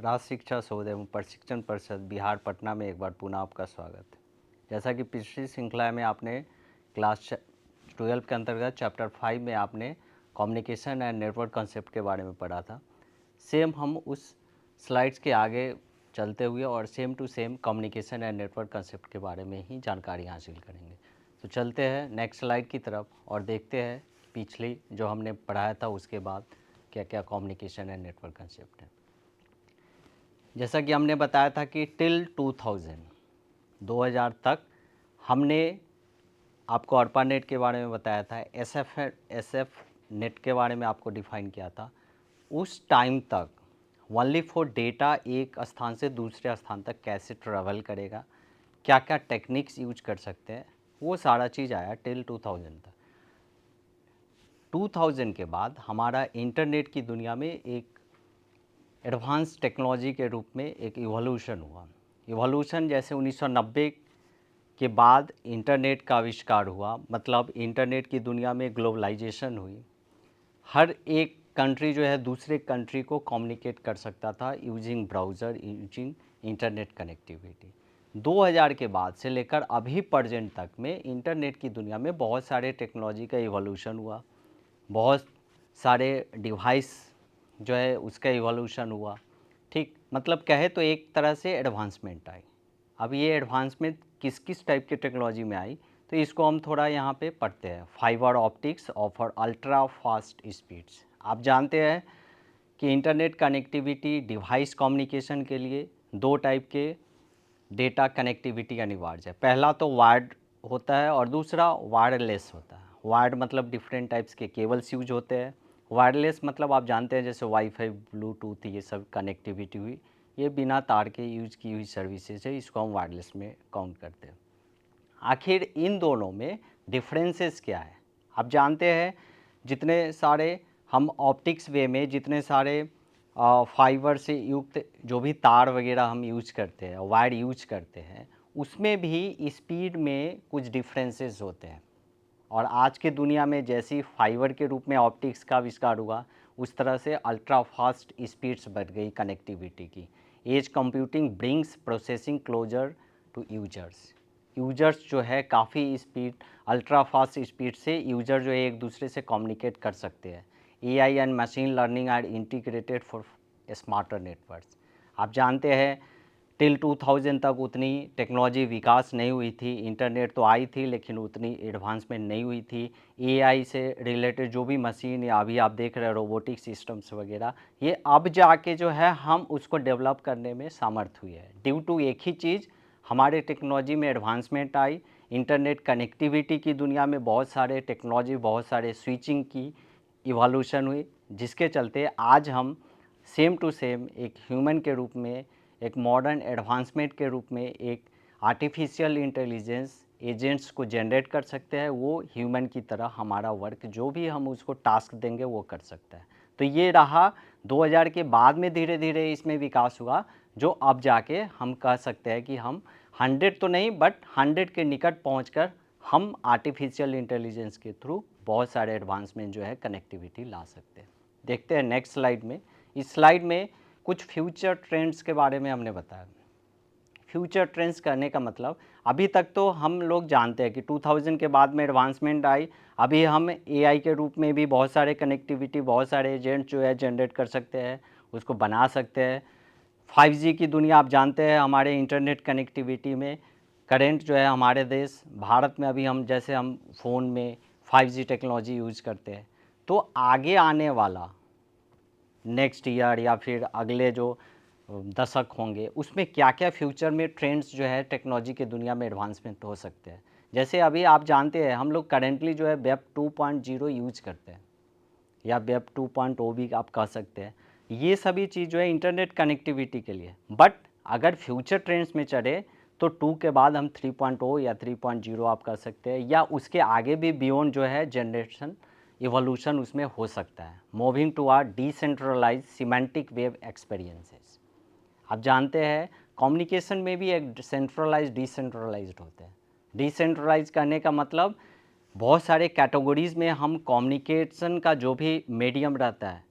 राष्ट्रीय शिक्षा शोध एवं प्रशिक्षण परिषद बिहार पटना में एक बार पुनः आपका स्वागत है। जैसा कि पिछली श्रृंखला में आपने क्लास 12 के अंतर्गत चैप्टर 5 में आपने कम्युनिकेशन एंड नेटवर्क कंसेप्ट के बारे में पढ़ा था। सेम हम उस स्लाइड्स के आगे चलते हुए और same to same communication and network concept के बारे में ही जानकारी हासिल करेंगे। तो चलते हैं नेक्स्ट स्लाइड की तरफ और देखते हैं पिछली जो हमने पढ़ाया था उसके बाद क्या क्या कम्युनिकेशन एंड नेटवर्क कंसेप्ट है। जैसा कि हमने बताया था कि टिल 2000 तक हमने आपको ARPANET के बारे में बताया था, SF नेट के बारे में आपको डिफ़ाइन किया था। उस टाइम तक ओनली फॉर डेटा एक स्थान से दूसरे स्थान तक कैसे ट्रैवल करेगा, क्या क्या टेक्निक्स यूज कर सकते हैं, वो सारा चीज़ आया टिल 2000 तक। 2000 के बाद हमारा इंटरनेट की दुनिया में एक एडवांस टेक्नोलॉजी के रूप में एक इवोल्यूशन हुआ। इवोल्यूशन जैसे 1990 के बाद इंटरनेट का आविष्कार हुआ, मतलब इंटरनेट की दुनिया में ग्लोबलाइजेशन हुई। हर एक कंट्री जो है दूसरे कंट्री को कम्युनिकेट कर सकता था using browser, using internet connectivity. 2000 के बाद से लेकर अभी प्रेजेंट तक में इंटरनेट की दुनिया में बहुत सारे टेक्नोलॉजी का इवोल्यूशन हुआ, बहुत सारे डिवाइस जो है उसका इवोल्यूशन हुआ। ठीक, मतलब कहे तो एक तरह से एडवांसमेंट आई। अब ये एडवांसमेंट किस किस टाइप की टेक्नोलॉजी में आई, तो इसको हम थोड़ा यहाँ पे पढ़ते हैं। Fibre optics offer ultra fast speeds. आप जानते हैं कि इंटरनेट कनेक्टिविटी डिवाइस कम्युनिकेशन के लिए दो टाइप के डेटा कनेक्टिविटी अनिवार्य है। पहला तो वायर्ड होता है और दूसरा वायरलेस होता है। वायर्ड मतलब डिफरेंट टाइप्स के केबल्स यूज होते हैं। वायरलेस मतलब आप जानते हैं जैसे वाईफाई, ब्लूटूथ, ये सब कनेक्टिविटी हुई, ये बिना तार के यूज की हुई सर्विसेज है, इसको हम वायरलेस में काउंट करते हैं। आखिर इन दोनों में डिफरेंसेस क्या है? आप जानते हैं जितने सारे हम ऑप्टिक्स वे में जितने सारे फाइबर से युक्त जो भी तार वगैरह हम यूज करते हैं, वायर यूज करते हैं, उसमें भी स्पीड में कुछ डिफरेंसेस होते हैं। और आज के दुनिया में जैसी फाइबर के रूप में ऑप्टिक्स का आविष्कार हुआ, उस तरह से अल्ट्रा फास्ट स्पीड्स बढ़ गई कनेक्टिविटी की। Edge computing brings processing closer to users. Users जो है काफ़ी स्पीड, अल्ट्रा फास्ट स्पीड से यूजर जो है एक दूसरे से कम्युनिकेट कर सकते हैं। AI and machine learning are integrated for smarter networks. आप जानते हैं टिल 2000 तक उतनी टेक्नोलॉजी विकास नहीं हुई थी। इंटरनेट तो आई थी लेकिन उतनी एडवांसमेंट नहीं हुई थी। एआई से रिलेटेड जो भी मशीन या अभी आप देख रहे हैं रोबोटिक सिस्टम्स वगैरह, ये अब जाके जो है हम उसको डेवलप करने में समर्थ हुए हैं। ड्यू टू एक ही चीज़, हमारे टेक्नोलॉजी में एडवांसमेंट आई। इंटरनेट कनेक्टिविटी की दुनिया में बहुत सारे टेक्नोलॉजी, बहुत सारे स्विचिंग की इवोल्यूशन हुई, जिसके चलते आज हम सेम टू सेम एक ह्यूमन के रूप में, एक मॉडर्न एडवांसमेंट के रूप में एक आर्टिफिशियल इंटेलिजेंस एजेंट्स को जनरेट कर सकते हैं। वो ह्यूमन की तरह हमारा वर्क जो भी हम उसको टास्क देंगे वो कर सकता है। तो ये रहा 2000 के बाद में धीरे धीरे इसमें विकास हुआ, जो अब जाके हम कह सकते हैं कि हम 100 तो नहीं बट 100 के निकट पहुंचकर हम आर्टिफिशियल इंटेलिजेंस के थ्रू बहुत सारे एडवांसमेंट जो है कनेक्टिविटी ला सकते हैं। देखते हैं नेक्स्ट स्लाइड में। इस स्लाइड में कुछ फ्यूचर ट्रेंड्स के बारे में हमने बताया। फ्यूचर ट्रेंड्स करने का मतलब, अभी तक तो हम लोग जानते हैं कि 2000 के बाद में एडवांसमेंट आई। अभी हम एआई के रूप में भी बहुत सारे कनेक्टिविटी, बहुत सारे एजेंट जो है जनरेट कर सकते हैं, उसको बना सकते हैं। 5G की दुनिया आप जानते हैं, हमारे इंटरनेट कनेक्टिविटी में करेंट जो है हमारे देश भारत में अभी हम जैसे हम फ़ोन में 5G टेक्नोलॉजी यूज़ करते हैं, तो आगे आने वाला नेक्स्ट ईयर या फिर अगले जो दशक होंगे उसमें क्या क्या फ्यूचर में ट्रेंड्स जो है टेक्नोलॉजी की दुनिया में एडवांसमेंट हो सकते हैं। जैसे अभी आप जानते हैं हम लोग करेंटली जो है वेब 2.0 यूज करते हैं, या वेब 2.0 भी आप कह सकते हैं। ये सभी चीज़ जो है इंटरनेट कनेक्टिविटी के लिए, बट अगर फ्यूचर ट्रेंड्स में चले तो 2 के बाद हम 3.0 या 3.0 आप कह सकते हैं, या उसके आगे भी बियॉन्ड जो है जनरेशन इवोल्यूशन उसमें हो सकता है। Moving to are decentralize semantic web experiences. आप जानते हैं कम्युनिकेशन में भी एक सेंट्रलाइज डिसेंट्रलाइज्ड होते हैं। डिसेंट्रलाइज करने का मतलब बहुत सारे कैटेगरीज़ में हम कम्युनिकेशन का जो भी मीडियम रहता है,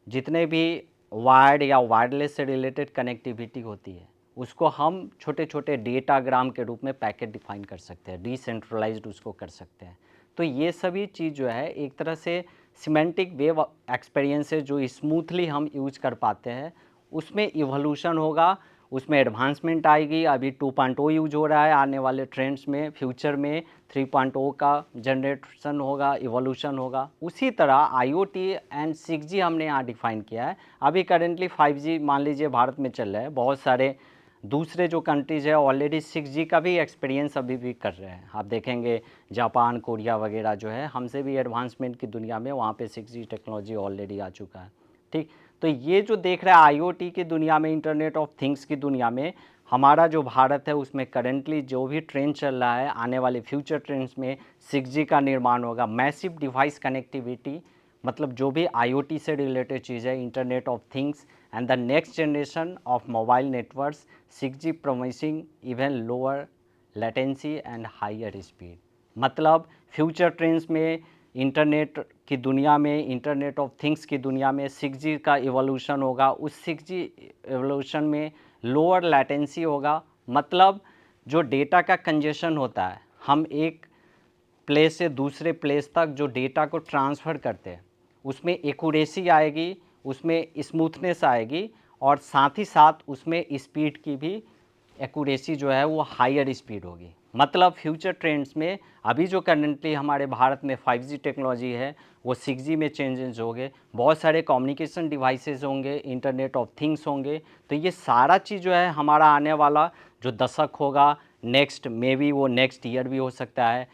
जितने भी वायर्ड या वायरलेस से रिलेटेड कनेक्टिविटी होती है, उसको हम छोटे छोटे डेटाग्राम के रूप में पैकेट डिफाइन कर सकते हैं, डिसेंट्रलाइज्ड उसको कर सकते हैं। तो ये सभी चीज़ जो है एक तरह से सिमेंटिक वेव एक्सपीरियंस है जो स्मूथली हम यूज कर पाते हैं, उसमें इवोल्यूशन होगा, उसमें एडवांसमेंट आएगी। अभी 2.0 यूज हो रहा है, आने वाले ट्रेंड्स में फ्यूचर में 3.0 का जनरेशन होगा, इवोल्यूशन होगा। उसी तरह IoT एंड 6G हमने यहाँ डिफाइन किया है। अभी करेंटली 5G मान लीजिए भारत में चल रहा है, बहुत सारे दूसरे जो कंट्रीज़ है ऑलरेडी 6G का भी एक्सपीरियंस अभी भी कर रहे हैं। आप देखेंगे जापान, कोरिया वगैरह जो है हमसे भी एडवांसमेंट की दुनिया में वहाँ पे 6G टेक्नोलॉजी ऑलरेडी आ चुका है। ठीक, तो ये जो देख रहा है IoT की दुनिया में, इंटरनेट ऑफ थिंग्स की दुनिया में, हमारा जो भारत है उसमें करेंटली जो भी ट्रेंड चल रहा है, आने वाले फ्यूचर ट्रेंड्स में 6G का निर्माण होगा। मैसिव डिवाइस कनेक्टिविटी, मतलब जो भी IoT से रिलेटेड चीज़ है, internet of things and the next generation of mobile networks, 6G promising even lower latency and higher speed. मतलब फ्यूचर ट्रेंड्स में इंटरनेट की दुनिया में, इंटरनेट ऑफ थिंग्स की दुनिया में 6G का इवोल्यूशन होगा। उस 6G इवोल्यूशन में लोअर लैटेंसी होगा, मतलब जो डेटा का कंजेशन होता है, हम एक प्लेस से दूसरे प्लेस तक जो डेटा को ट्रांसफ़र करते हैं उसमें एक्यूरेसी आएगी, उसमें स्मूथनेस आएगी, और साथ ही साथ उसमें स्पीड की भी एक्यूरेसी जो है वो हायर स्पीड होगी। मतलब फ्यूचर ट्रेंड्स में अभी जो करंटली हमारे भारत में 5G टेक्नोलॉजी है वो 6G में चेंजेस होंगे, बहुत सारे कम्युनिकेशन डिवाइसेस होंगे, इंटरनेट ऑफ थिंग्स होंगे। तो ये सारा चीज़ जो है हमारा आने वाला जो दशक होगा, नेक्स्ट मे बी वो नेक्स्ट ईयर भी हो सकता है,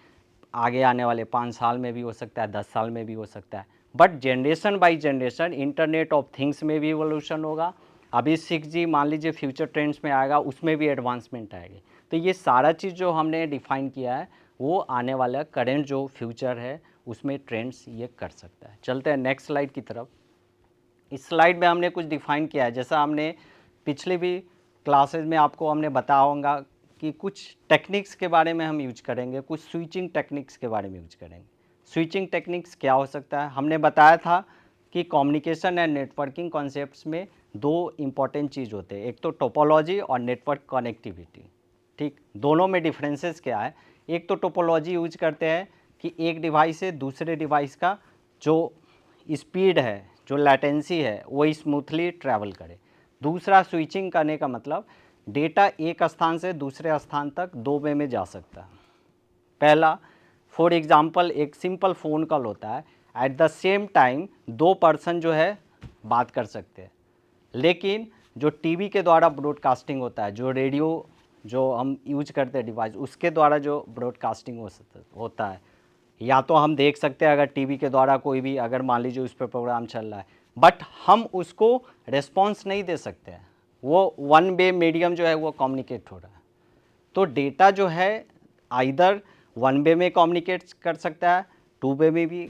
आगे आने वाले 5 साल में भी हो सकता है, 10 साल में भी हो सकता है। But generation by generation internet of things में भी इवोल्यूशन होगा। अभी 6G मान लीजिए फ्यूचर ट्रेंड्स में आएगा, उसमें भी एडवांसमेंट आएगी। तो ये सारा चीज़ जो हमने डिफ़ाइन किया है वो आने वाला करेंट जो फ्यूचर है उसमें ट्रेंड्स ये कर सकता है। चलते हैं नेक्स्ट स्लाइड की तरफ। इस स्लाइड में हमने कुछ डिफ़ाइन किया है, जैसा हमने पिछले भी क्लासेज में आपको हमने बताया होगा कि कुछ टेक्निक्स के बारे में हम यूज करेंगे, कुछ स्विचिंग टेक्निक्स के बारे में यूज करेंगे। स्विचिंग टेक्निक्स क्या हो सकता है? हमने बताया था कि कम्युनिकेशन एंड नेटवर्किंग कॉन्सेप्ट्स में दो इम्पॉर्टेंट चीज़ होते हैं, एक तो टोपोलॉजी और नेटवर्क कनेक्टिविटी। ठीक, दोनों में डिफरेंसेस क्या है? एक तो टोपोलॉजी यूज करते हैं कि एक डिवाइस से दूसरे डिवाइस का जो स्पीड है, जो लैटेंसी है, वो स्मूथली ट्रैवल करे। दूसरा स्विचिंग करने का मतलब डेटा एक स्थान से दूसरे स्थान तक दो वे में जा सकता है। पहला, फॉर एग्जांपल एक सिंपल फ़ोन कॉल होता है, एट द सेम टाइम दो पर्सन जो है बात कर सकते हैं। लेकिन जो टीवी के द्वारा ब्रॉडकास्टिंग होता है, जो रेडियो जो हम यूज करते हैं डिवाइस, उसके द्वारा जो ब्रॉडकास्टिंग होता है, या तो हम देख सकते हैं अगर टीवी के द्वारा कोई भी, अगर मान लीजिए उस पर प्रोग्राम चल रहा है, बट हम उसको रिस्पॉन्स नहीं दे सकते हैं, वो वन वे मीडियम जो है वो कम्युनिकेट हो रहा है। तो डेटा जो है आइदर वन वे में कम्युनिकेट कर सकता है, टू वे में भी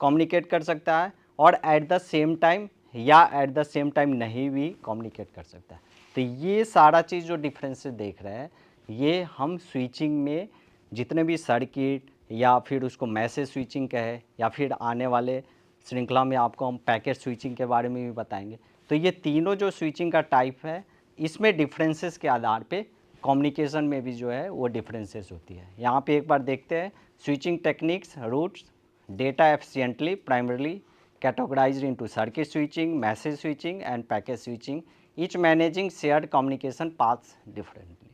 कम्युनिकेट कर सकता है, और एट द सेम टाइम या एट द सेम टाइम नहीं भी कम्युनिकेट कर सकता है। तो ये सारा चीज़ जो डिफरेंसेस देख रहे हैं, ये हम स्विचिंग में जितने भी सर्किट या फिर उसको मैसेज स्विचिंग कहे, या फिर आने वाले श्रृंखला में आपको हम पैकेट स्विचिंग के बारे में भी बताएंगे। तो ये तीनों जो स्विचिंग का टाइप है, इसमें डिफरेंसेस के आधार पे कम्युनिकेशन में भी जो है वो डिफरेंसेस होती है। यहाँ पे एक बार देखते हैं switching techniques routes data efficiently primarily categorized into circuit switching, message switching and packet switching, each managing shared communication paths differently।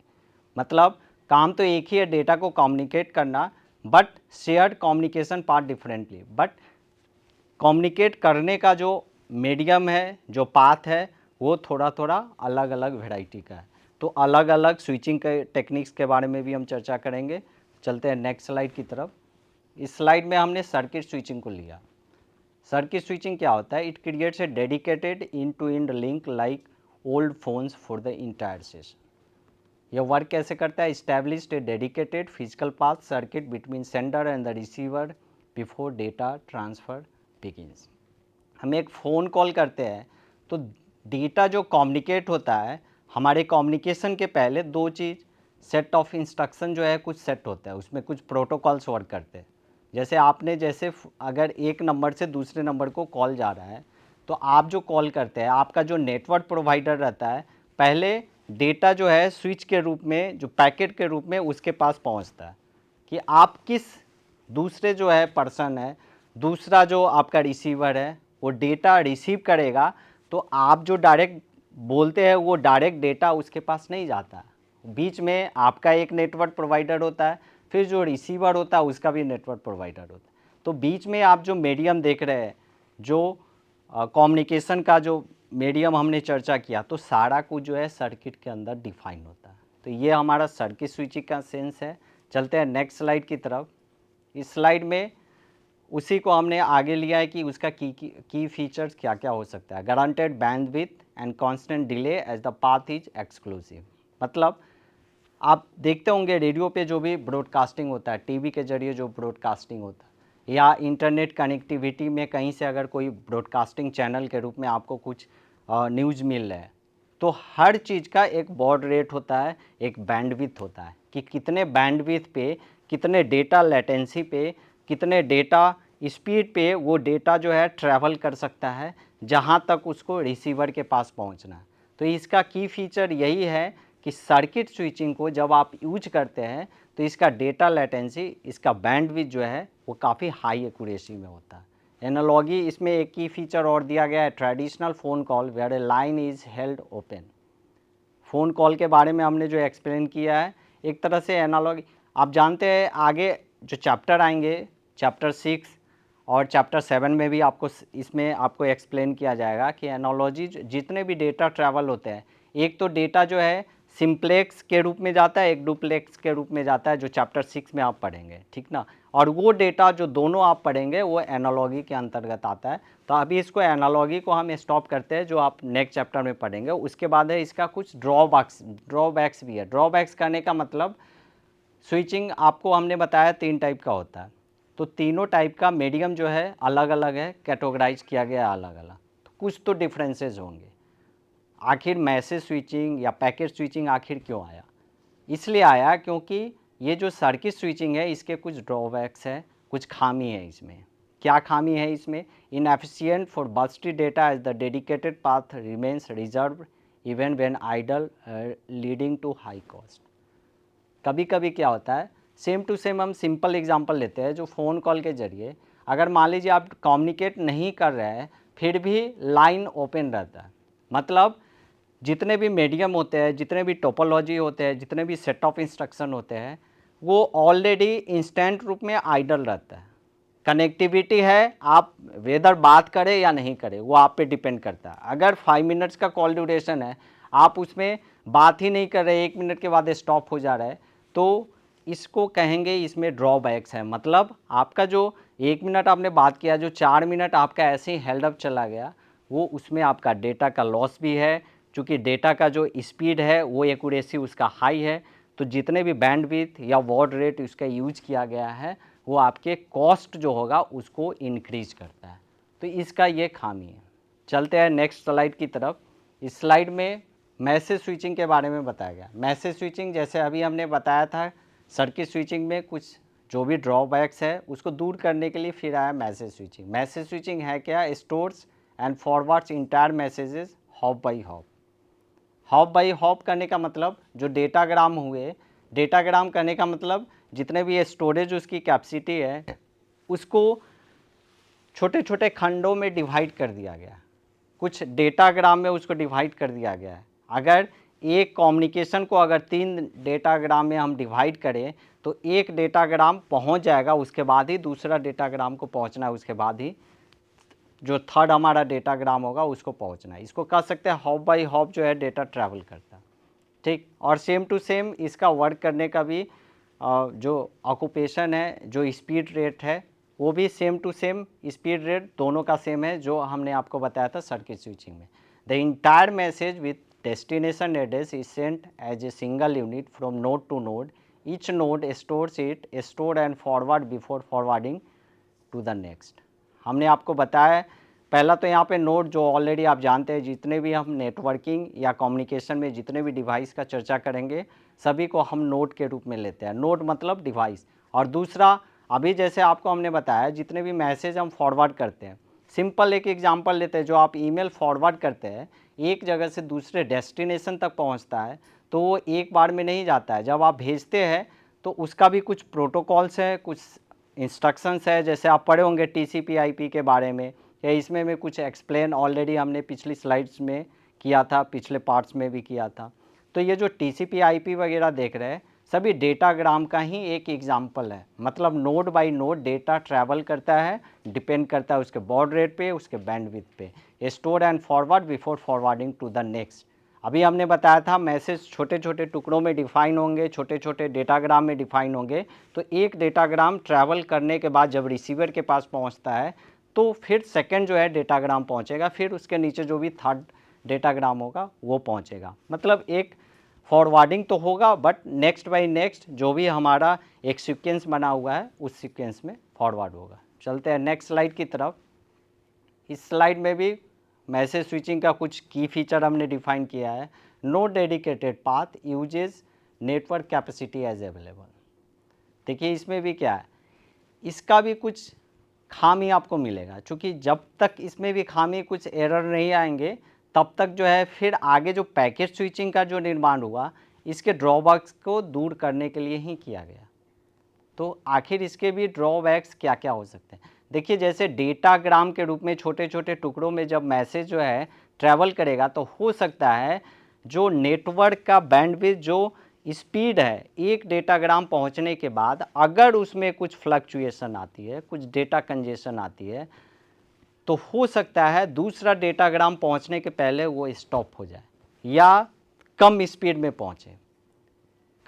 मतलब काम तो एक ही है, डेटा को कम्युनिकेट करना, but shared communication path differently. But communicate करने का जो मीडियम है, जो पाथ है, वो थोड़ा थोड़ा अलग अलग वैरायटी का है। तो अलग अलग स्विचिंग के टेक्निक्स के बारे में भी हम चर्चा करेंगे। चलते हैं नेक्स्ट स्लाइड की तरफ। इस स्लाइड में हमने सर्किट स्विचिंग को लिया। सर्किट स्विचिंग क्या होता है? It creates a dedicated end to end link like old phones for the entire session. यह वर्क कैसे करता है? Established a dedicated physical path circuit between sender and the receiver before data transfer begins. हम एक phone call करते हैं तो data जो कम्युनिकेट होता है, हमारे कम्युनिकेशन के पहले दो चीज़, सेट ऑफ इंस्ट्रक्शन जो है कुछ सेट होता है, उसमें कुछ प्रोटोकॉल्स वर्क करते हैं। जैसे अगर एक नंबर से दूसरे नंबर को कॉल जा रहा है, तो आप जो कॉल करते हैं, आपका जो नेटवर्क प्रोवाइडर रहता है, पहले डेटा जो है स्विच के रूप में, जो पैकेट के रूप में उसके पास पहुंचता है कि आप किस दूसरे जो है पर्सन है, दूसरा जो आपका रिसीवर है, वो डेटा रिसीव करेगा। तो आप जो डायरेक्ट बोलते हैं वो डायरेक्ट डेटा उसके पास नहीं जाता है। बीच में आपका एक नेटवर्क प्रोवाइडर होता है, फिर जो रिसीवर होता है उसका भी नेटवर्क प्रोवाइडर होता है। तो बीच में आप जो मीडियम देख रहे हैं, जो कम्युनिकेशन का जो मीडियम हमने चर्चा किया, तो सारा कुछ जो है सर्किट के अंदर डिफाइन होता है। तो ये हमारा सर्किट स्विचिंग का सेंस है। चलते हैं नेक्स्ट स्लाइड की तरफ। इस स्लाइड में उसी को हमने आगे लिया है कि उसका की फीचर्स क्या क्या हो सकता है। Guaranteed bandwidth and constant delay as the path is exclusive. मतलब आप देखते होंगे रेडियो पे जो भी ब्रॉडकास्टिंग होता है, टीवी के जरिए जो ब्रॉडकास्टिंग होता है, या इंटरनेट कनेक्टिविटी में कहीं से अगर कोई ब्रॉडकास्टिंग चैनल के रूप में आपको कुछ न्यूज़ मिल रहा है, तो हर चीज़ का एक बॉड रेट होता है, एक बैंडविड्थ होता है कि कितने बैंडविड्थ पे, कितने डेटा लेटेंसी पे, कितने डेटा स्पीड पे वो डेटा जो है ट्रैवल कर सकता है जहाँ तक उसको रिसीवर के पास पहुँचना है। तो इसका की फीचर यही है कि सर्किट स्विचिंग को जब आप यूज करते हैं तो इसका डेटा लेटेंसी, इसका बैंडविड्थ जो है वो काफ़ी हाई एक्यूरेसी में होता है। एनालॉगी इसमें एक की फीचर और दिया गया है, traditional phone call where a line is held open. Phone call के बारे में हमने जो एक्सप्लेन किया है, एक तरह से एनालॉगी आप जानते हैं। आगे जो चैप्टर आएंगे, चैप्टर 6 और चैप्टर 7 में भी आपको इसमें आपको एक्सप्लेन किया जाएगा कि एनालॉजी जितने भी डेटा ट्रैवल होते हैं, एक तो डेटा जो है सिंप्लेक्स के रूप में जाता है, एक डुप्लेक्स के रूप में जाता है, जो चैप्टर 6 में आप पढ़ेंगे, ठीक ना। और वो डेटा जो दोनों आप पढ़ेंगे वो एनालॉगी के अंतर्गत आता है। तो अभी इसको एनालॉगी को हम स्टॉप करते हैं, जो आप नेक्स्ट चैप्टर में पढ़ेंगे। उसके बाद है इसका कुछ ड्रॉबैक्स भी है। ड्रॉबैक्स करने का मतलब, स्विचिंग आपको हमने बताया 3 टाइप का होता है, तो तीनों टाइप का मीडियम जो है अलग अलग है, कैटेगराइज किया गया है अलग अलग। तो कुछ तो डिफरेंसेस होंगे। आखिर मैसेज स्विचिंग या पैकेट स्विचिंग आखिर क्यों आया? इसलिए आया क्योंकि ये जो सर्किट स्विचिंग है इसके कुछ ड्रॉबैक्स है, कुछ खामी है इसमें। क्या खामी है इसमें? Inefficient for bursty data as the dedicated path remains reserved even when idle, leading to high cost. कभी कभी क्या होता है, सेम टू सेम हम सिंपल एग्जांपल लेते हैं, जो फ़ोन कॉल के ज़रिए अगर मान लीजिए आप कम्युनिकेट नहीं कर रहे हैं, फिर भी लाइन ओपन रहता है। मतलब जितने भी मीडियम होते हैं, जितने भी टोपोलॉजी होते हैं, जितने भी सेट ऑफ इंस्ट्रक्शन होते हैं, वो ऑलरेडी इंस्टेंट रूप में आइडल रहता है। कनेक्टिविटी है, आप वेदर बात करें या नहीं करें वो आप पे डिपेंड करता है। अगर 5 मिनट्स का कॉल ड्यूरेशन है, आप उसमें बात ही नहीं कर रहे, 1 मिनट के बाद स्टॉप हो जा रहा है, तो इसको कहेंगे इसमें ड्रॉबैक्स है। मतलब आपका जो 1 मिनट आपने बात किया, जो 4 मिनट आपका ऐसे ही हेल्ड अप चला गया, वो उसमें आपका डेटा का लॉस भी है। चूँकि डेटा का जो स्पीड है वो एक्यूरेसी उसका हाई है, तो जितने भी बैंडविड्थ या वर्ड रेट उसका यूज किया गया है वो आपके कॉस्ट जो होगा उसको इंक्रीज करता है। तो इसका ये खामी है। चलते हैं नेक्स्ट स्लाइड की तरफ। इस स्लाइड में मैसेज स्विचिंग के बारे में बताया गया। मैसेज स्विचिंग जैसे अभी हमने बताया था, सर्किट स्विचिंग में कुछ जो भी ड्रॉबैक्स है उसको दूर करने के लिए फिर आया मैसेज स्विचिंग। मैसेज स्विचिंग है क्या? Stores and forwards entire messages hop by hop. Hop by hop करने का मतलब, जो डेटाग्राम हुए, डेटाग्राम करने का मतलब जितने भी स्टोरेज उसकी कैपेसिटी है उसको छोटे छोटे खंडों में डिवाइड कर दिया गया। कुछ डेटाग्राम में उसको डिवाइड कर दिया गया है। अगर एक कम्युनिकेशन को अगर 3 डेटाग्राम में हम डिवाइड करें तो एक डेटाग्राम पहुंच जाएगा, उसके बाद ही दूसरा डेटाग्राम को पहुंचना है, उसके बाद ही जो थर्ड हमारा डेटाग्राम होगा उसको पहुंचना है। इसको कह सकते हैं हॉप बाई हॉप जो है डेटा ट्रैवल करता है, ठीक। और सेम टू सेम इसका वर्क करने का भी जो ऑक्यूपेशन है, जो स्पीड रेट है, वो भी same to same speed rate दोनों का सेम है, जो हमने आपको बताया था सर्किट स्विचिंग में। The entire message with destination address is sent as a single unit from node to node. Each node stores it, store and forward before forwarding to the next. हमने आपको बताया पहला तो यहाँ पे नोड, जो already आप जानते हैं, जितने भी हम नेटवर्किंग या कम्युनिकेशन में जितने भी डिवाइस का चर्चा करेंगे सभी को हम नोड के रूप में लेते हैं। नोड मतलब डिवाइस। और दूसरा, अभी जैसे आपको हमने बताया, जितने भी मैसेज हम फॉरवर्ड करते हैं सिंपल एक एग्जांपल लेते हैं, जो आप ईमेल फॉरवर्ड करते हैं एक जगह से दूसरे डेस्टिनेशन तक पहुंचता है, तो वो एक बार में नहीं जाता है। जब आप भेजते हैं तो उसका भी कुछ प्रोटोकॉल्स है, कुछ इंस्ट्रक्शंस है, जैसे आप पढ़े होंगे टीसीपी आईपी के बारे में, या इसमें मैं कुछ एक्सप्लेन ऑलरेडी हमने पिछली स्लाइड्स में किया था, पिछले पार्ट्स में भी किया था। तो ये जो टीसीपी आईपी वगैरह देख रहे हैं सभी डेटाग्राम का ही एक एग्जाम्पल है। मतलब node by node data travel करता है, डिपेंड करता है उसके बॉड रेट पे, उसके बैंडविड्थ पे। Store and forward before forwarding to the next. अभी हमने बताया था मैसेज छोटे छोटे टुकड़ों में डिफाइन होंगे, छोटे छोटे डेटाग्राम में डिफाइन होंगे। तो एक डेटाग्राम ट्रैवल करने के बाद जब रिसीवर के पास पहुंचता है तो फिर सेकंड जो है डेटाग्राम पहुंचेगा, फिर उसके नीचे जो भी थर्ड डेटाग्राम होगा वो पहुंचेगा। मतलब एक फॉरवर्डिंग तो होगा, बट नेक्स्ट बाय नेक्स्ट जो भी हमारा एक सीक्वेंस बना हुआ है उस सीक्वेंस में फॉरवर्ड होगा। चलते हैं नेक्स्ट स्लाइड की तरफ। इस स्लाइड में भी मैसेज स्विचिंग का कुछ की फीचर हमने डिफाइन किया है। No dedicated path uses network capacity as available. देखिए इसमें भी क्या है, इसका भी कुछ खामी आपको मिलेगा, क्योंकि जब तक इसमें भी खामी कुछ एरर नहीं आएंगे तब तक जो है फिर आगे जो पैकेट स्विचिंग का जो निर्माण हुआ इसके ड्रॉबैक्स को दूर करने के लिए ही किया गया। तो आखिर इसके भी ड्रॉबैक्स क्या क्या हो सकते हैं। देखिए जैसे डेटाग्राम के रूप में छोटे छोटे टुकड़ों में जब मैसेज जो है ट्रैवल करेगा तो हो सकता है जो नेटवर्क का बैंडविड्थ जो स्पीड है एक डेटाग्राम पहुंचने के बाद अगर उसमें कुछ फ्लक्चुएशन आती है, कुछ डेटा कंजेशन आती है, तो हो सकता है दूसरा डेटाग्राम पहुंचने के पहले वो स्टॉप हो जाए या कम स्पीड में पहुंचे।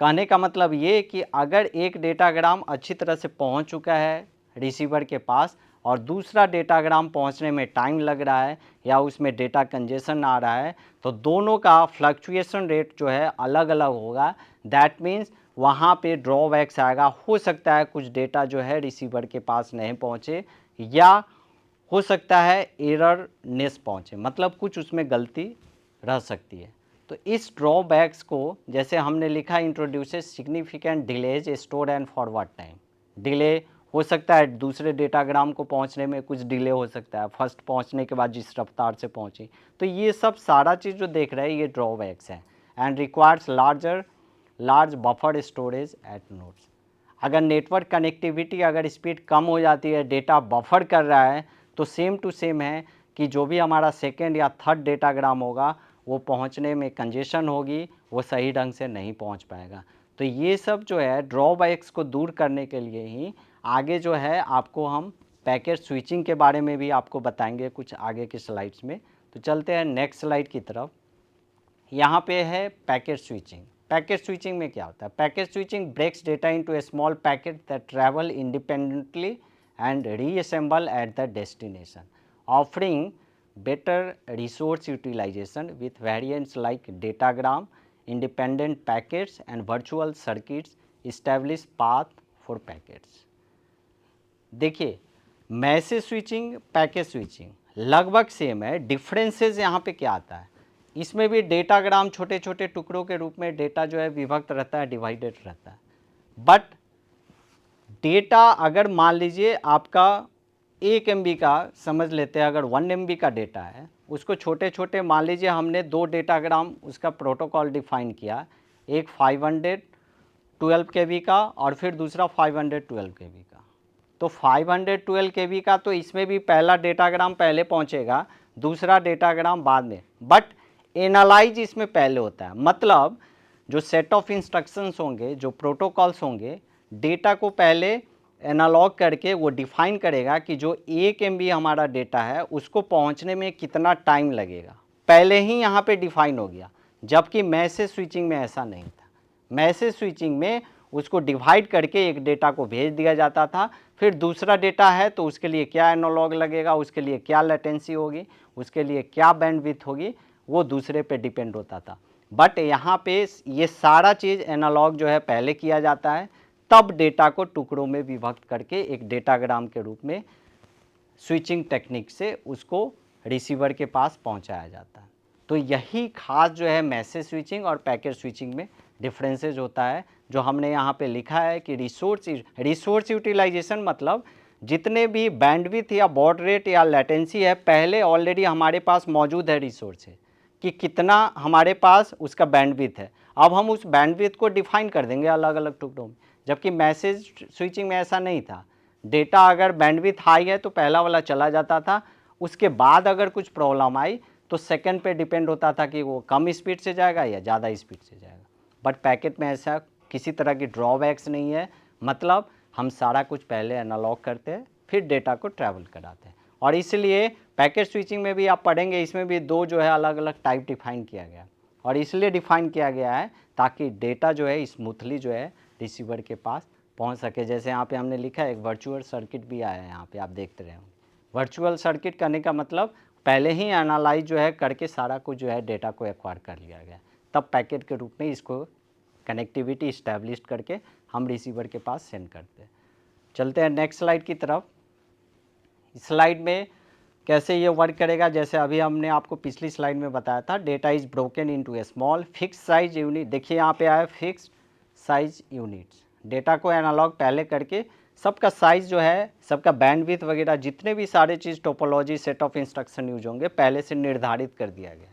कहने का मतलब ये कि अगर एक डेटाग्राम अच्छी तरह से पहुंच चुका है रिसीवर के पास और दूसरा डेटाग्राम पहुंचने में टाइम लग रहा है या उसमें डेटा कंजेशन आ रहा है, तो दोनों का फ्लक्चुएशन रेट जो है अलग अलग होगा। दैट मीन्स वहाँ पे ड्रॉबैक्स आएगा। हो सकता है कुछ डेटा जो है रिसीवर के पास नहीं पहुँचे, या हो सकता है एररनेस पहुँचे, मतलब कुछ उसमें गलती रह सकती है। तो इस ड्रॉबैक्स को जैसे हमने लिखा introduces significant delays store and forward time. Delay हो सकता है दूसरे डेटाग्राम को पहुंचने में कुछ डिले हो सकता है, फर्स्ट पहुंचने के बाद जिस रफ्तार से पहुंची। तो ये सब सारा चीज़ जो देख रहे हैं ये ड्रॉबैक्स हैं। And requires large buffer storage at nodes. अगर नेटवर्क कनेक्टिविटी अगर स्पीड कम हो जाती है, डेटा बफर कर रहा है, तो सेम टू सेम है कि जो भी हमारा सेकेंड या थर्ड डेटाग्राम होगा वो पहुंचने में कंजेशन होगी, वो सही ढंग से नहीं पहुंच पाएगा। तो ये सब जो है ड्रॉबैक्स को दूर करने के लिए ही आगे जो है आपको हम पैकेट स्विचिंग के बारे में भी आपको बताएंगे कुछ आगे की स्लाइड्स में। तो चलते हैं नेक्स्ट स्लाइड की तरफ। यहाँ पे है पैकेट स्विचिंग। पैकेट स्विचिंग में क्या होता है? Packet switching breaks data into a small packet that travel independently and reassemble at the destination, offering better resource utilization with variants like datagram, independent packets and virtual circuits establish path for packets। देखिए message switching packet switching लगभग same है। Differences यहाँ पे क्या आता है, इसमें भी डेटाग्राम छोटे छोटे टुकड़ों के रूप में डेटा जो है विभक्त रहता है, डिवाइडेड रहता है। बट डेटा अगर मान लीजिए आपका 1 MB का समझ लेते हैं, अगर 1 MB का डेटा है उसको छोटे छोटे मान लीजिए हमने 2 डेटाग्राम उसका प्रोटोकॉल डिफाइन किया, एक 512 KB का और फिर दूसरा 512 KB का। तो 512 KB का तो इसमें भी पहला डेटाग्राम पहले पहुंचेगा, दूसरा डेटाग्राम बाद में, बट एनालाइज इसमें पहले होता है। मतलब जो सेट ऑफ इंस्ट्रक्शंस होंगे, जो प्रोटोकॉल्स होंगे, डेटा को पहले एनालॉग करके वो डिफाइन करेगा कि जो 1 MB हमारा डेटा है उसको पहुंचने में कितना टाइम लगेगा, पहले ही यहाँ पे डिफाइन हो गया। जबकि मैसेज स्विचिंग में ऐसा नहीं था। मैसेज स्विचिंग में उसको डिवाइड करके एक डेटा को भेज दिया जाता था, फिर दूसरा डेटा है तो उसके लिए क्या एनालॉग लगेगा, उसके लिए क्या लेटेंसी होगी, उसके लिए क्या बैंडविड्थ होगी, वो दूसरे पे डिपेंड होता था। बट यहाँ पे ये सारा चीज़ एनालॉग जो है पहले किया जाता है, तब डेटा को टुकड़ों में विभक्त करके एक डेटाग्राम के रूप में स्विचिंग टेक्निक से उसको रिसीवर के पास पहुंचाया जाता है। तो यही खास जो है मैसेज स्विचिंग और पैकेट स्विचिंग में डिफरेंसेस होता है, जो हमने यहाँ पे लिखा है कि रिसोर्स यूटिलाइजेशन मतलब जितने भी बैंडविड्थ या बॉड रेट या लेटेंसी है पहले ऑलरेडी हमारे पास मौजूद है रिसोर्स है कि कितना हमारे पास उसका बैंडविड्थ है। अब हम उस बैंडविड्थ को डिफाइन कर देंगे अलग अलग टुकड़ों में, जबकि मैसेज स्विचिंग में ऐसा नहीं था। डेटा अगर बैंडविड्थ हाई है तो पहला वाला चला जाता था, उसके बाद अगर कुछ प्रॉब्लम आई तो सेकंड पे डिपेंड होता था कि वो कम स्पीड से जाएगा या ज़्यादा स्पीड से जाएगा। बट पैकेट में ऐसा किसी तरह की ड्रॉबैक्स नहीं है, मतलब हम सारा कुछ पहले एनालॉग करते हैं फिर डेटा को ट्रैवल कराते हैं। और इसलिए पैकेट स्विचिंग में भी आप पढ़ेंगे, इसमें भी दो जो है अलग अलग टाइप डिफाइन किया गया, और इसलिए डिफाइन किया गया है ताकि डेटा जो है स्मूथली जो है रिसीवर के पास पहुंच सके। जैसे यहाँ पे हमने लिखा है एक वर्चुअल सर्किट भी आया है, यहाँ पे आप देखते रहे होंगे। वर्चुअल सर्किट करने का मतलब पहले ही एनालाइज जो है करके सारा कुछ जो है डेटा को एक्वायर कर लिया गया, तब पैकेट के रूप में इसको कनेक्टिविटी इस्टेब्लिश करके हम रिसीवर के पास सेंड करते हैं। चलते हैं नेक्स्ट स्लाइड की तरफ। स्लाइड में कैसे ये वर्क करेगा, जैसे अभी हमने आपको पिछली स्लाइड में बताया था, data is broken into a small fix size unit. देखिए यहाँ पे आया फिक्स्ड साइज यूनिट्स। डेटा को एनालॉग पहले करके सबका साइज जो है, सबका बैंडविड्थ वगैरह जितने भी सारे चीज़ topology set of instruction use होंगे पहले से निर्धारित कर दिया गया।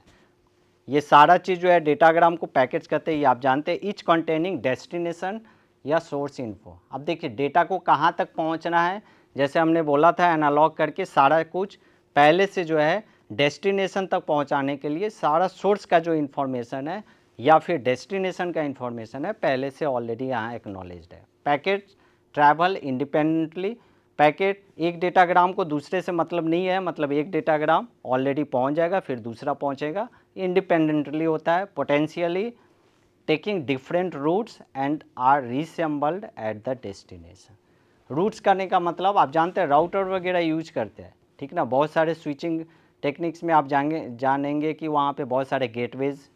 ये सारा चीज़ जो है डेटाग्राम को पैकेज करते हैं, आप जानते हैं, ईच कंटेनिंग डेस्टिनेशन या सोर्स इन्फो। अब देखिए डेटा को कहाँ तक पहुँचना है, जैसे हमने बोला था एनालॉग करके सारा कुछ पहले से जो है डेस्टिनेशन तक पहुँचाने के लिए सारा सोर्स का जो इन्फॉर्मेशन है या फिर डेस्टिनेशन का इन्फॉर्मेशन है पहले से ऑलरेडी यहाँ एक्नॉलेज्ड है। Packet travel independently. पैकेट एक डेटाग्राम को दूसरे से मतलब नहीं है, मतलब एक डेटाग्राम ऑलरेडी पहुंच जाएगा फिर दूसरा पहुंचेगा, इंडिपेंडेंटली होता है। Potentially taking different routes and are reassembled at the destination. Routes करने का मतलब आप जानते हैं राउटर वगैरह यूज करते हैं, ठीक ना। बहुत सारे स्विचिंग टेक्निक्स में आप जानेंगे कि वहाँ पे बहुत सारे गेटवेज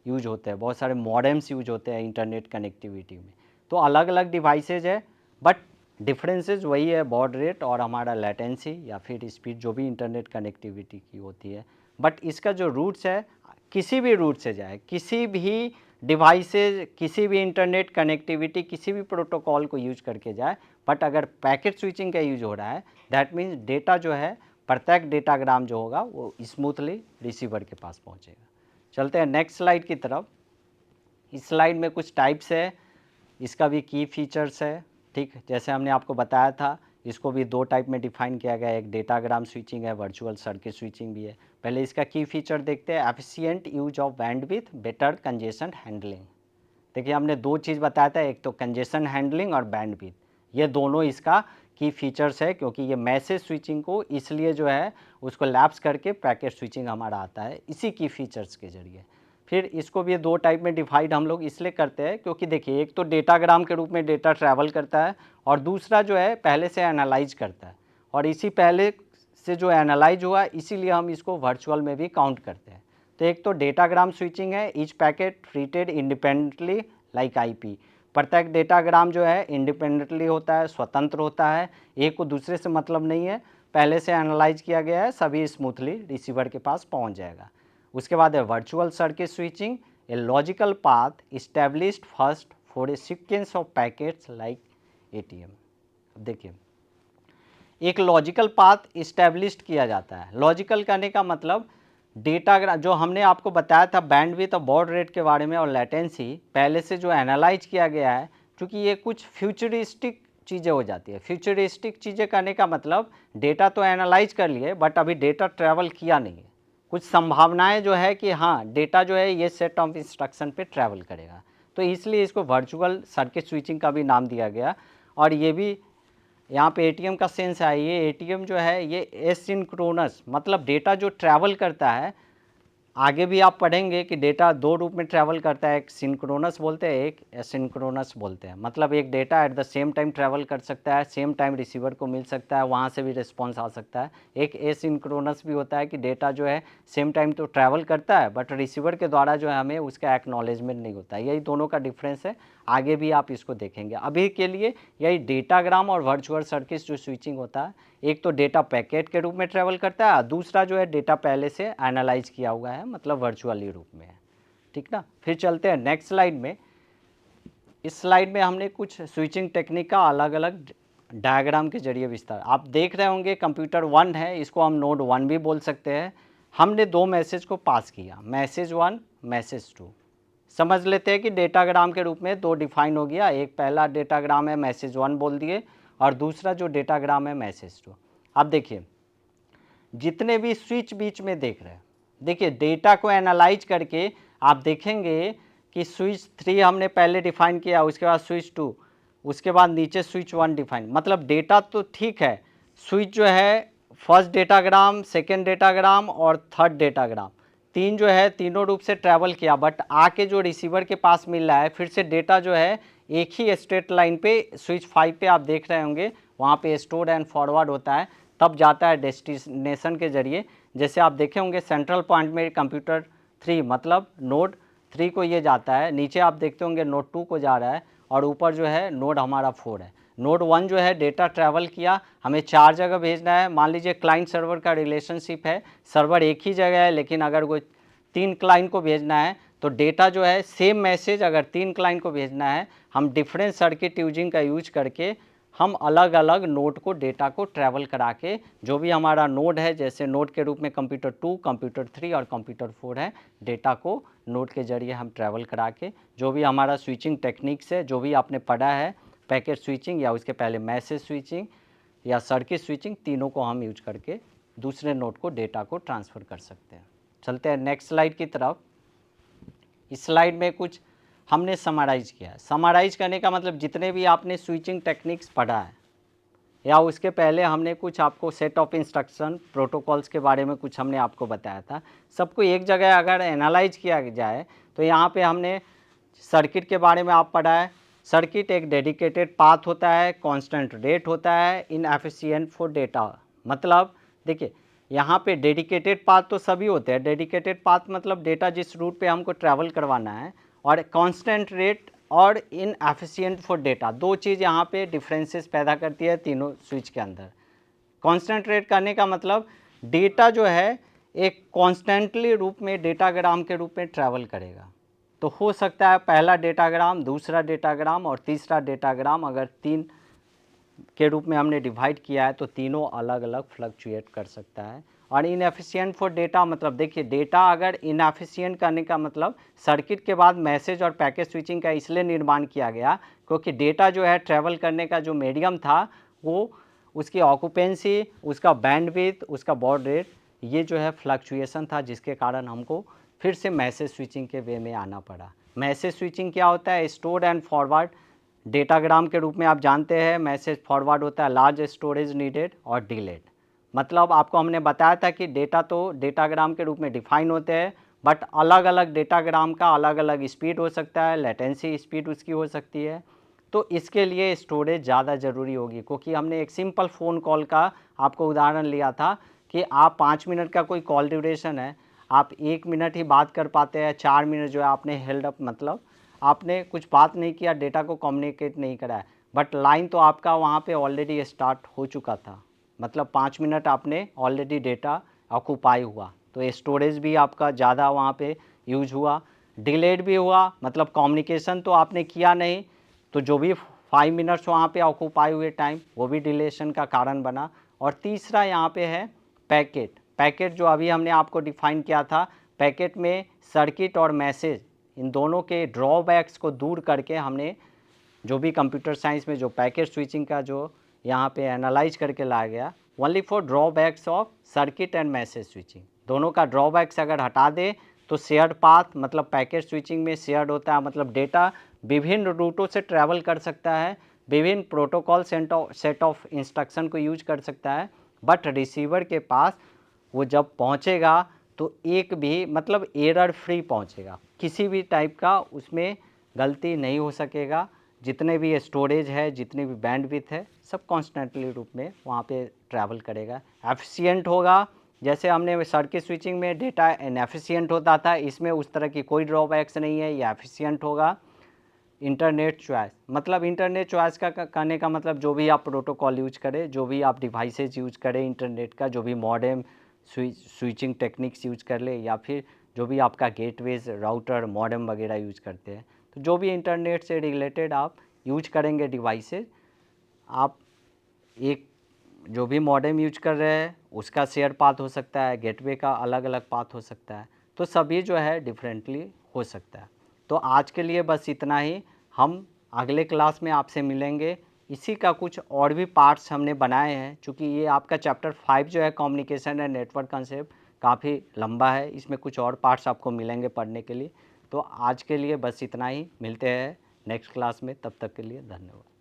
यूज होते हैं, बहुत सारे मॉडेम्स यूज होते हैं इंटरनेट कनेक्टिविटी में। तो अलग अलग डिवाइसेज है बट डिफरेंसेस वही है, बॉड रेट और हमारा लेटेंसी या फिर स्पीड जो भी इंटरनेट कनेक्टिविटी की होती है। बट इसका जो रूट्स है किसी भी रूट से जाए, किसी भी डिवाइसेज, किसी भी इंटरनेट कनेक्टिविटी, किसी भी प्रोटोकॉल को यूज करके जाए, बट अगर पैकेट स्विचिंग का यूज हो रहा है दैट मीन्स डेटा जो है प्रत्येक डेटाग्राम जो होगा वो स्मूथली रिसीवर के पास पहुँचेगा। चलते हैं नेक्स्ट स्लाइड की तरफ। इस स्लाइड में कुछ टाइप्स है, इसका भी की फीचर्स है, ठीक। जैसे हमने आपको बताया था इसको भी दो टाइप में डिफाइन किया गया है, एक डेटाग्राम स्विचिंग है, वर्चुअल सर्किट स्विचिंग भी है। पहले इसका की फीचर देखते हैं, efficient use of bandwidth, better congestion handling. देखिए हमने दो चीज़ बताया था, एक तो कंजेशन हैंडलिंग और बैंडविड्थ, ये दोनों इसका की फीचर्स है, क्योंकि ये मैसेज स्विचिंग को इसलिए जो है उसको लैप्स करके पैकेट स्विचिंग हमारा आता है इसी की फीचर्स के जरिए। फिर इसको भी दो टाइप में डिवाइड हम लोग इसलिए करते हैं क्योंकि देखिए एक तो डेटाग्राम के रूप में डेटा ट्रैवल करता है और दूसरा जो है पहले से एनालाइज करता है, और इसी पहले से जो एनालाइज हुआ इसीलिए हम इसको वर्चुअल में भी काउंट करते हैं। तो एक तो डेटाग्राम स्विचिंग है, each packet treated independently like IP. प्रत्येक डेटाग्राम जो है इंडिपेंडेंटली होता है, स्वतंत्र होता है, एक को दूसरे से मतलब नहीं है, पहले से एनालाइज किया गया है, सभी स्मूथली रिसीवर के पास पहुंच जाएगा। उसके बाद है virtual circuit switching, a logical path established first for a sequence of packets like ATM. अब देखिए एक लॉजिकल पाथ इस्टेब्लिश्ड किया जाता है। लॉजिकल करने का मतलब डेटाग्राम जो हमने आपको बताया था बैंडविड्थ और बॉड रेट के बारे में और लेटेंसी पहले से जो एनालाइज किया गया है, क्योंकि ये कुछ फ्यूचरिस्टिक चीज़ें हो जाती है। फ्यूचरिस्टिक चीज़ें करने का मतलब डेटा तो एनालाइज कर लिए बट अभी डेटा ट्रैवल किया नहीं है, कुछ संभावनाएं जो है कि हाँ डेटा जो है ये सेट ऑफ इंस्ट्रक्शन पे ट्रैवल करेगा, तो इसलिए इसको वर्चुअल सर्किट स्विचिंग का भी नाम दिया गया। और ये भी यहाँ पे एटीएम का सेंस है, ये एटीएम जो है ये एसिंक्रोनस, मतलब डेटा जो ट्रैवल करता है, आगे भी आप पढ़ेंगे कि डेटा दो रूप में ट्रैवल करता है, एक सिंक्रोनस बोलते हैं, एक एसिंक्रोनस बोलते हैं। मतलब एक data at the same time travel कर सकता है, सेम टाइम रिसीवर को मिल सकता है, वहाँ से भी रिस्पॉन्स आ सकता है। एक एसिंक्रोनस भी होता है कि डेटा जो है सेम टाइम तो ट्रैवल करता है बट रिसीवर के द्वारा जो है हमें उसका एक्नॉलेजमेंट नहीं होता है। यही दोनों का डिफरेंस है, आगे भी आप इसको देखेंगे। अभी के लिए यही डेटाग्राम और वर्चुअल सर्किट जो स्विचिंग होता है, एक तो डेटा पैकेट के रूप में ट्रैवल करता है, दूसरा जो है डेटा पहले से एनालाइज किया हुआ है, मतलब वर्चुअली रूप में है, ठीक ना। फिर चलते हैं नेक्स्ट स्लाइड में। इस स्लाइड में हमने कुछ स्विचिंग टेक्निक का अलग अलग डायग्राम के जरिए विस्तार। आप देख रहे होंगे कंप्यूटर 1 है, इसको हम नोड 1 भी बोल सकते हैं। हमने दो मैसेज को पास किया, मैसेज 1, मैसेज 2। समझ लेते हैं कि डेटाग्राम के रूप में दो डिफाइन हो गया। एक पहला डेटाग्राम है मैसेज 1 बोल दिए, और दूसरा जो डेटाग्राम है मैसेज 2। अब देखिए जितने भी स्विच बीच में देख रहे हैं, देखिए डेटा को एनालाइज करके आप देखेंगे कि स्विच 3 हमने पहले डिफाइन किया, उसके बाद स्विच 2, उसके बाद नीचे स्विच 1 डिफाइन। मतलब डेटा तो ठीक है, स्विच जो है फर्स्ट डेटाग्राम, सेकेंड डेटाग्राम और थर्ड डेटाग्राम, तीन जो है तीनों रूप से ट्रैवल किया, बट आके जो रिसीवर के पास मिल रहा है फिर से डेटा जो है एक ही स्ट्रेट लाइन पे स्विच 5 पे आप देख रहे होंगे, वहाँ पे स्टोर एंड फॉरवर्ड होता है, तब जाता है डेस्टिनेशन के जरिए। जैसे आप देखे होंगे सेंट्रल पॉइंट में कंप्यूटर 3 मतलब नोड 3 को ये जाता है, नीचे आप देखते होंगे नोड 2 को जा रहा है, और ऊपर जो है नोड हमारा 4 है। नोड 1 जो है डेटा ट्रैवल किया, हमें 4 जगह भेजना है। मान लीजिए क्लाइंट सर्वर का रिलेशनशिप है, सर्वर एक ही जगह है, लेकिन अगर कोई 3 क्लाइंट को भेजना है तो डेटा जो है सेम मैसेज अगर 3 क्लाइंट को भेजना है, हम डिफरेंट सर्किट यूजिंग का यूज करके हम अलग अलग नोड को डेटा को ट्रैवल करा के, जो भी हमारा नोड है, जैसे नोड के रूप में कंप्यूटर 2, कंप्यूटर 3 और कंप्यूटर 4 है, डेटा को नोड के जरिए हम ट्रैवल करा के, जो भी हमारा स्विचिंग टेक्निक्स है, जो भी आपने पढ़ा है, पैकेट स्विचिंग या उसके पहले मैसेज स्विचिंग या सर्किट स्विचिंग, तीनों को हम यूज करके दूसरे नोड को डेटा को ट्रांसफ़र कर सकते हैं। चलते हैं नेक्स्ट स्लाइड की तरफ। इस स्लाइड में कुछ हमने समराइज किया है। समराइज करने का मतलब जितने भी आपने स्विचिंग टेक्निक्स पढ़ा है या उसके पहले हमने कुछ आपको सेट ऑफ इंस्ट्रक्शन प्रोटोकॉल्स के बारे में कुछ हमने आपको बताया था, सबको एक जगह अगर एनालाइज किया जाए तो यहाँ पे हमने सर्किट के बारे में आप पढ़ा है। सर्किट एक डेडिकेटेड पाथ होता है, कांस्टेंट रेट होता है, इनएफिशिएंट फॉर डेटा। मतलब देखिए यहाँ पे डेडिकेटेड पाथ तो सभी होते हैं, डेडिकेटेड पाथ मतलब डेटा जिस रूट पे हमको ट्रैवल करवाना है, और कांस्टेंट रेट और इनएफिशिएंट फॉर डेटा, दो चीज़ यहाँ पे डिफरेंसेस पैदा करती है तीनों स्विच के अंदर। कांस्टेंट रेट करने का मतलब डेटा जो है एक कॉन्स्टेंटली रूप में डेटाग्राम के रूप में ट्रैवल करेगा। तो हो सकता है पहला डेटाग्राम, दूसरा डेटाग्राम और तीसरा डेटाग्राम अगर 3 के रूप में हमने डिवाइड किया है तो तीनों अलग अलग फ्लक्चुएट कर सकता है। और इनएफिशिएंट फॉर डेटा मतलब देखिए डेटा अगर इनएफिशिएंट करने का मतलब सर्किट के बाद मैसेज और पैकेट स्विचिंग का इसलिए निर्माण किया गया क्योंकि डेटा जो है ट्रैवल करने का जो मीडियम था वो उसकी ऑक्यूपेंसी, उसका बैंडविड्थ, उसका बॉड रेट, ये जो है फ्लक्चुएशन था, जिसके कारण हमको फिर से मैसेज स्विचिंग के वे में आना पड़ा। मैसेज स्विचिंग क्या होता है? स्टोर एंड फॉरवर्ड डेटाग्राम के रूप में आप जानते हैं, मैसेज फॉरवर्ड होता है लार्ज स्टोरेज नीडेड और डिलेड। मतलब आपको हमने बताया था कि डेटा तो डेटाग्राम के रूप में डिफाइन होते हैं, बट अलग अलग डेटाग्राम का अलग अलग स्पीड हो सकता है, लेटेंसी स्पीड उसकी हो सकती है। तो इसके लिए स्टोरेज ज़्यादा ज़रूरी होगी, क्योंकि हमने एक सिंपल फ़ोन कॉल का आपको उदाहरण लिया था कि आप 5 मिनट का कोई कॉल ड्यूरेशन है, आप 1 मिनट ही बात कर पाते हैं, 4 मिनट जो है आपने हेल्ड अप, मतलब आपने कुछ बात नहीं किया, डेटा को कम्युनिकेट नहीं कराया, बट लाइन तो आपका वहाँ पे ऑलरेडी स्टार्ट हो चुका था, मतलब 5 मिनट आपने ऑलरेडी डेटा ऑक्यूपाई हुआ, तो स्टोरेज भी आपका ज़्यादा वहाँ पे यूज हुआ। डिलेड भी हुआ, मतलब कम्युनिकेशन तो आपने किया नहीं, तो जो भी 5 मिनट्स वहाँ पे ऑक्यूपाई हुए टाइम वो भी डिलेशन का कारण बना। और तीसरा यहाँ पे है पैकेट। पैकेट जो अभी हमने आपको डिफाइन किया था, पैकेट में सर्किट और मैसेज इन दोनों के ड्रॉबैक्स को दूर करके हमने जो भी कंप्यूटर साइंस में जो पैकेट स्विचिंग का जो यहाँ पे एनालाइज करके लाया गया, only for drawbacks of circuit and message switching, दोनों का ड्रॉबैक्स अगर हटा दे तो शेयर्ड पाथ, मतलब पैकेट स्विचिंग में शेयर्ड होता है, मतलब डेटा विभिन्न रूटों से ट्रैवल कर सकता है, विभिन्न प्रोटोकॉल सेट ऑफ इंस्ट्रक्शन को यूज कर सकता है, बट रिसीवर के पास वो जब पहुँचेगा तो एक भी मतलब एरर फ्री पहुँचेगा, किसी भी टाइप का उसमें गलती नहीं हो सकेगा। जितने भी स्टोरेज है, जितनी भी बैंडविड्थ है, सब कॉन्स्टेंटली रूप में वहाँ पे ट्रैवल करेगा, एफिशिएंट होगा। जैसे हमने सर्किट स्विचिंग में डेटा इनएफिशिएंट होता था, इसमें उस तरह की कोई ड्रॉबैक्स नहीं है, ये एफिशिएंट होगा। इंटरनेट चॉइस, मतलब इंटरनेट चॉइस का करने का मतलब जो भी आप प्रोटोकॉल यूज करें, जो भी आप डिवाइसेज यूज करें इंटरनेट का, जो भी मॉडेम स्विचिंग टेक्निक्स यूज कर ले, या फिर जो भी आपका गेटवेज राउटर मॉडेम वगैरह यूज करते हैं, तो जो भी इंटरनेट से रिलेटेड आप यूज करेंगे डिवाइसेज, आप एक जो भी मॉडेम यूज कर रहे हैं उसका शेयर पाथ हो सकता है, गेटवे का अलग अलग पाथ हो सकता है, तो सभी जो है डिफरेंटली हो सकता है। तो आज के लिए बस इतना ही। हम अगले क्लास में आपसे मिलेंगे। इसी का कुछ और भी पार्ट्स हमने बनाए हैं, चूँकि ये आपका चैप्टर 5 जो है कम्युनिकेशन एंड नेटवर्क कंसेप्ट काफ़ी लंबा है, इसमें कुछ और पार्ट्स आपको मिलेंगे पढ़ने के लिए। तो आज के लिए बस इतना ही, मिलते हैं नेक्स्ट क्लास में, तब तक के लिए धन्यवाद।